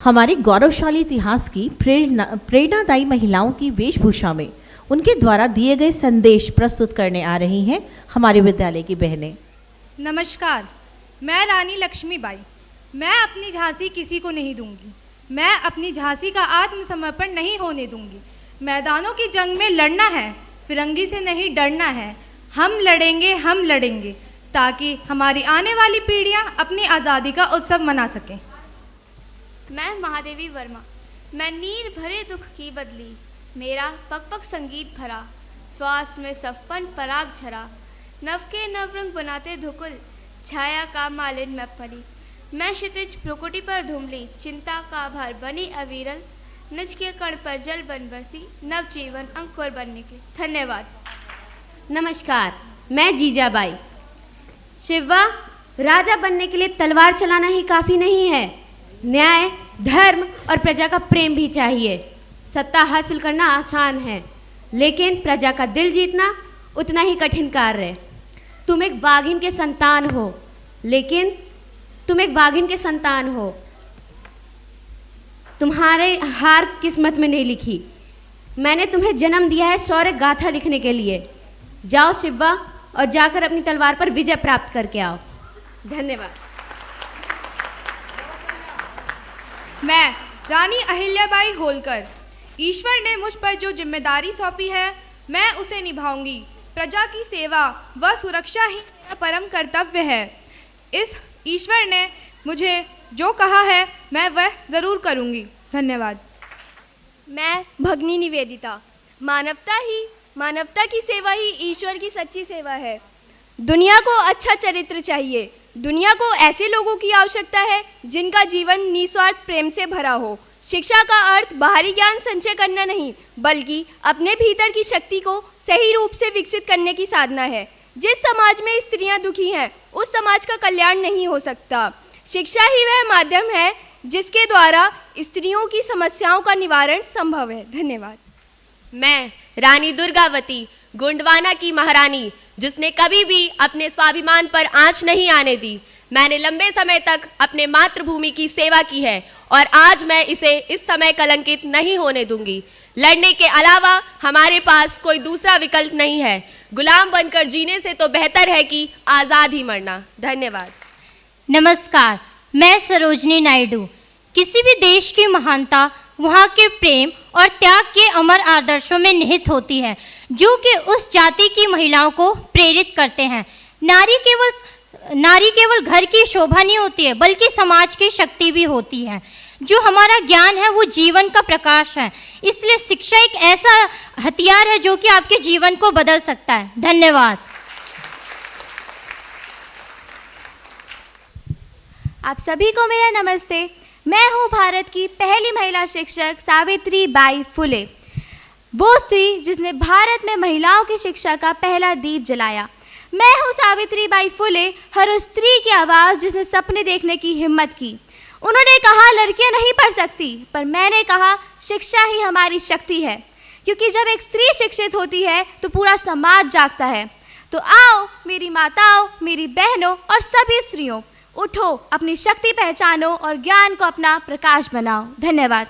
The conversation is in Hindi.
हमारे गौरवशाली इतिहास की प्रेरणादायी महिलाओं की वेशभूषा में उनके द्वारा दिए गए संदेश प्रस्तुत करने आ रही हैं हमारे विद्यालय की बहनें। नमस्कार, मैं रानी लक्ष्मीबाई। मैं अपनी झांसी किसी को नहीं दूंगी। मैं अपनी झांसी का आत्मसमर्पण नहीं होने दूंगी। मैदानों की जंग में लड़ना है, फिरंगी से नहीं डरना है। हम लड़ेंगे ताकि हमारी आने वाली पीढ़ियां अपनी आज़ादी का उत्सव मना सकें। मैं महादेवी वर्मा। मैं नीर भरे दुख की बदली, मेरा पग पग संगीत भरा, श्वास में सफपन पराग झरा, नव के नवरंग बनाते धुकुल, छाया का मालिन में पली। मैं क्षितिज भ्रुकुटी पर धुमली, चिंता का भार बनी अविरल, निज के कण पर जल बन बरसी, नव जीवन अंकुर बनने के। धन्यवाद। नमस्कार, मैं जीजाबाई। शिवा, राजा बनने के लिए तलवार चलाना ही काफ़ी नहीं है, न्याय, धर्म और प्रजा का प्रेम भी चाहिए। सत्ता हासिल करना आसान है, लेकिन प्रजा का दिल जीतना उतना ही कठिन कार्य है। तुम एक बाघिन के संतान हो, तुम्हारे हार किस्मत में नहीं लिखी। मैंने तुम्हें जन्म दिया है शौर्य गाथा लिखने के लिए। जाओ शिवा, और जाकर अपनी तलवार पर विजय प्राप्त करके आओ। धन्यवाद। मैं रानी अहिल्याबाई होलकर। ईश्वर ने मुझ पर जो जिम्मेदारी सौंपी है, मैं उसे निभाऊंगी। प्रजा की सेवा व सुरक्षा ही मेरा परम कर्तव्य है। इस ईश्वर ने मुझे जो कहा है, मैं वह ज़रूर करूंगी। धन्यवाद। मैं भगनी निवेदिता। मानवता की सेवा ही ईश्वर की सच्ची सेवा है। दुनिया को अच्छा चरित्र चाहिए। दुनिया को ऐसे लोगों की आवश्यकता है जिनका जीवन निस्वार्थ प्रेम से भरा हो। शिक्षा का अर्थ बाहरी ज्ञान संचय करना नहीं, बल्कि अपने भीतर की शक्ति को सही रूप से विकसित करने की साधना है। जिस समाज में स्त्रियां दुखी हैं, उस समाज का कल्याण नहीं हो सकता। शिक्षा ही वह माध्यम है जिसके द्वारा स्त्रियों की समस्याओं का निवारण संभव है। धन्यवाद। मैं रानी दुर्गावती, गोंडवाना की महारानी, जिसने कभी भी अपने स्वाभिमान पर आंच नहीं आने दी। मैंने लंबे समय तक अपने मातृभूमि की सेवा की है और आज मैं इसे इस समय कलंकित नहीं होने दूंगी। लड़ने के अलावा हमारे पास कोई दूसरा विकल्प नहीं है। गुलाम बनकर जीने से तो बेहतर है कि आज़ाद ही मरना। धन्यवाद। नमस्कार, मैं सरोजनी नायडू। किसी भी देश की महानता वहाँ के प्रेम और त्याग के अमर आदर्शों में निहित होती है, जो कि उस जाति की महिलाओं को प्रेरित करते हैं। नारी केवल घर की शोभा नहीं होती है, बल्कि समाज की शक्ति भी होती है। जो हमारा ज्ञान है वो जीवन का प्रकाश है। इसलिए शिक्षा एक ऐसा हथियार है जो कि आपके जीवन को बदल सकता है। धन्यवाद। आप सभी को मेरा नमस्ते। मैं हूँ भारत की पहली महिला शिक्षक सावित्रीबाई फुले, वो स्त्री जिसने भारत में महिलाओं की शिक्षा का पहला दीप जलाया। मैं हूँ सावित्रीबाई फुले, हर उस स्त्री की आवाज़ जिसने सपने देखने की हिम्मत की। उन्होंने कहा लड़कियाँ नहीं पढ़ सकती, पर मैंने कहा शिक्षा ही हमारी शक्ति है, क्योंकि जब एक स्त्री शिक्षित होती है तो पूरा समाज जागता है। तो आओ मेरी माताओं, मेरी बहनों और सभी स्त्रियों, उठो, अपनी शक्ति पहचानो और ज्ञान को अपना प्रकाश बनाओ। धन्यवाद।